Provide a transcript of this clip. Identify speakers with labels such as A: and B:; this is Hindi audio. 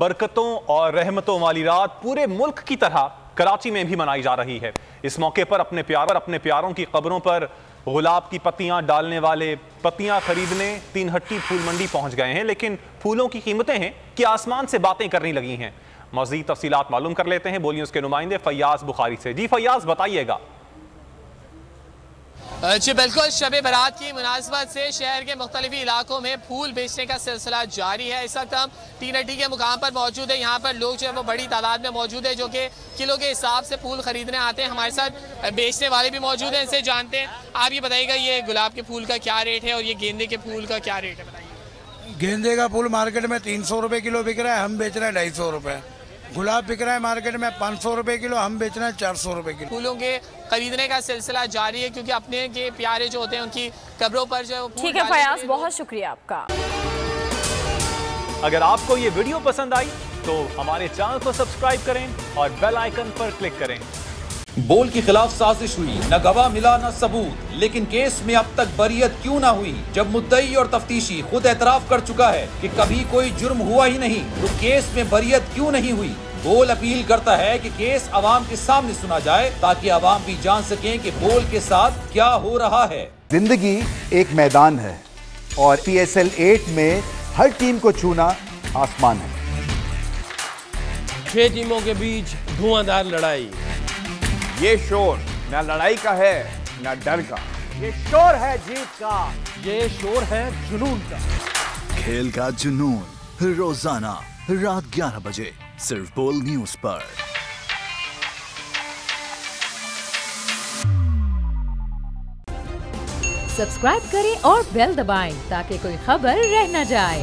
A: बरकतों और रहमतों वाली रात पूरे मुल्क की तरह कराची में भी मनाई जा रही है। इस मौके पर अपने प्यारों की कब्रों पर गुलाब की पत्तियां डालने वाले पत्तियां खरीदने तीन हट्टी फूल मंडी पहुंच गए हैं, लेकिन फूलों की कीमतें हैं कि आसमान से बातें करने लगी हैं। मज़ीद तफसीलात मालूम कर लेते हैं, बोलिए उसके नुमाइंदे फैयाज बुखारी से। जी फैयाज, बताइएगा।
B: जी बिल्कुल, शब बारात की मुनासबत से शहर के मुख्तलिफ इलाकों में फूल बेचने का सिलसिला जारी है। इस वक्त हम तीन हट्टी के मुकाम पर मौजूद है। यहाँ पर लोग जो है वो बड़ी तादाद में मौजूद है जो कि किलो के हिसाब से फूल खरीदने आते हैं। हमारे साथ बेचने वाले भी मौजूद हैं, इनसे जानते हैं। आप ये बताइएगा, ये गुलाब के फूल का क्या रेट है और ये गेंदे के फूल का क्या रेट है, बताइए।
C: गेंदे का फूल मार्केट में 300 रुपये किलो बिक रहा है, हम बेच रहे हैं 250 रुपये। गुलाब बिक रहा है मार्केट में 500 रुपये किलो, हम बेच रहे हैं 400 रुपये किलो।
B: फूलों के खरीदने का सिलसिला जारी है क्योंकि अपने के प्यारे जो होते हैं उनकी कब्रों पर जो
D: ठीक है फयाज, बहुत शुक्रिया आपका।
A: अगर आपको ये वीडियो पसंद आई तो हमारे चैनल को सब्सक्राइब करें और बेल आइकन पर क्लिक करें।
E: बोल के खिलाफ साजिश हुई, न गवाह मिला न सबूत, लेकिन केस में अब तक बरियत क्यों ना हुई? जब मुद्दई और तफ्तीशी खुद एतराफ कर चुका है कि कभी कोई जुर्म हुआ ही नहीं, तो केस में बरियत क्यों नहीं हुई? बोल अपील करता है कि केस अवाम के सामने सुना जाए ताकि अवाम भी जान सकें कि बोल के साथ क्या हो रहा है।
F: जिंदगी एक मैदान है और PSL 8 में हर टीम को छूना आसमान है।
G: 6 टीमों के बीच धुआंधार लड़ाई।
H: ये शोर न लड़ाई का है न डर का,
I: ये शोर है जीत का,
G: ये शोर है जुनून का।
J: खेल का जुनून रोजाना रात 11 बजे सिर्फ बोल न्यूज पर।
K: सब्सक्राइब करें और बेल दबाएं ताकि कोई खबर रह न जाए।